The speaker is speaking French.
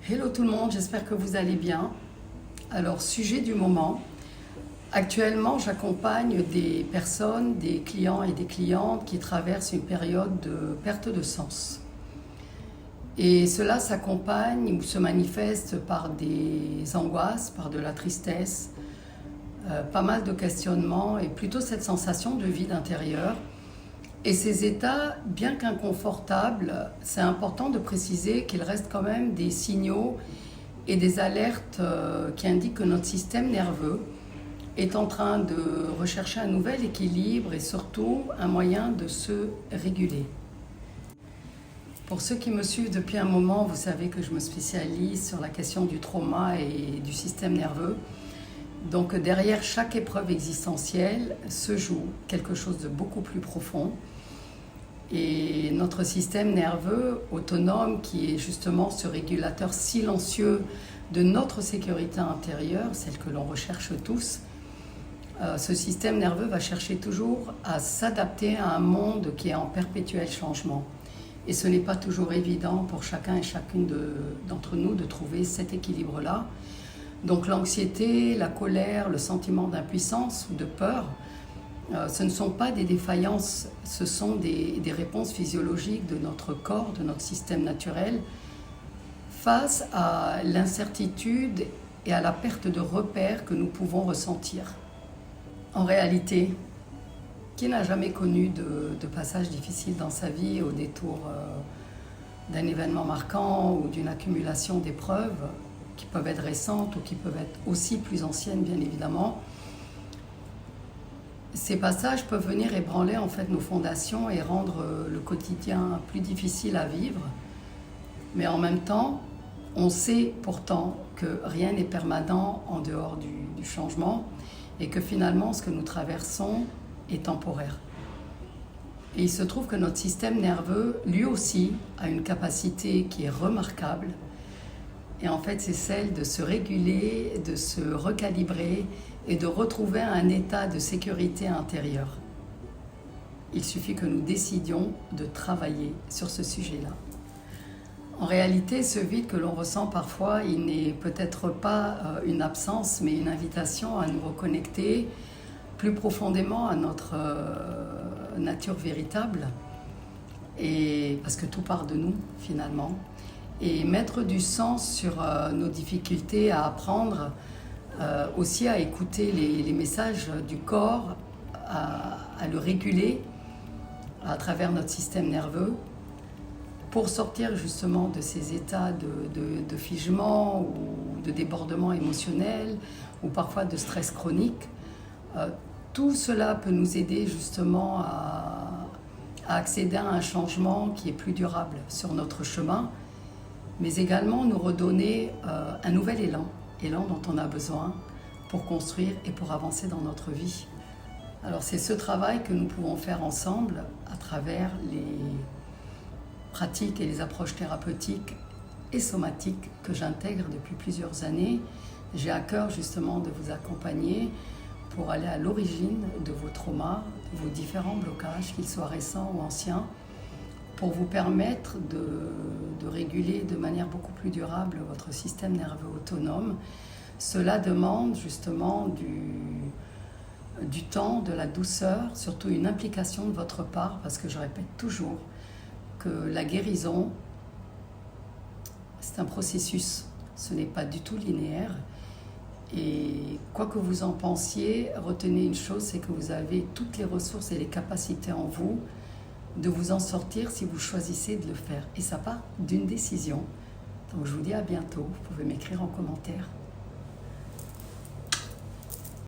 Hello tout le monde, j'espère que vous allez bien. Alors, sujet du moment. Actuellement, j'accompagne des personnes, des clients et des clientes qui traversent une période de perte de sens. Et cela s'accompagne ou se manifeste par des angoisses, par de la tristesse, pas mal de questionnements et plutôt cette sensation de vide intérieur. Et ces états, bien qu'inconfortables, c'est important de préciser qu'ils restent quand même des signaux et des alertes qui indiquent que notre système nerveux est en train de rechercher un nouvel équilibre et surtout un moyen de se réguler. Pour ceux qui me suivent depuis un moment, vous savez que je me spécialise sur la question du trauma et du système nerveux. Donc derrière chaque épreuve existentielle se joue quelque chose de beaucoup plus profond. Et notre système nerveux autonome, qui est justement ce régulateur silencieux de notre sécurité intérieure, celle que l'on recherche tous, ce système nerveux va chercher toujours à s'adapter à un monde qui est en perpétuel changement. Et ce n'est pas toujours évident pour chacun et chacune d'entre nous de trouver cet équilibre-là. Donc l'anxiété, la colère, le sentiment d'impuissance ou de peur, ce ne sont pas des défaillances, ce sont des réponses physiologiques de notre corps, de notre système naturel, face à l'incertitude et à la perte de repères que nous pouvons ressentir. En réalité, qui n'a jamais connu de passage difficile dans sa vie au détour d'un événement marquant ou d'une accumulation d'épreuves qui peuvent être récentes ou qui peuvent être aussi plus anciennes, bien évidemment. Ces passages peuvent venir ébranler en fait nos fondations et rendre le quotidien plus difficile à vivre. Mais en même temps, on sait pourtant que rien n'est permanent en dehors du changement et que finalement ce que nous traversons est temporaire. Et il se trouve que notre système nerveux, lui aussi, a une capacité qui est remarquable. Et en fait, c'est celle de se réguler, de se recalibrer et de retrouver un état de sécurité intérieure. Il suffit que nous décidions de travailler sur ce sujet-là. En réalité, ce vide que l'on ressent parfois, il n'est peut-être pas une absence, mais une invitation à nous reconnecter plus profondément à notre nature véritable, et parce que tout part de nous, finalement. Et mettre du sens sur nos difficultés à apprendre, aussi à écouter les messages du corps, à le réguler à travers notre système nerveux pour sortir justement de ces états de figement ou de débordement émotionnel ou parfois de stress chronique. Tout cela peut nous aider justement à accéder à un changement qui est plus durable sur notre chemin, mais également nous redonner un nouvel élan dont on a besoin pour construire et pour avancer dans notre vie. Alors c'est ce travail que nous pouvons faire ensemble à travers les pratiques et les approches thérapeutiques et somatiques que j'intègre depuis plusieurs années. J'ai à cœur justement de vous accompagner pour aller à l'origine de vos traumas, de vos différents blocages, qu'ils soient récents ou anciens, pour vous permettre de réguler de manière beaucoup plus durable votre système nerveux autonome. Cela demande justement du temps, de la douceur, surtout une implication de votre part, parce que je répète toujours que la guérison, c'est un processus, ce n'est pas du tout linéaire. Et quoi que vous en pensiez, retenez une chose, c'est que vous avez toutes les ressources et les capacités en vous de vous en sortir si vous choisissez de le faire. Et ça part d'une décision. Donc je vous dis à bientôt, vous pouvez m'écrire en commentaire.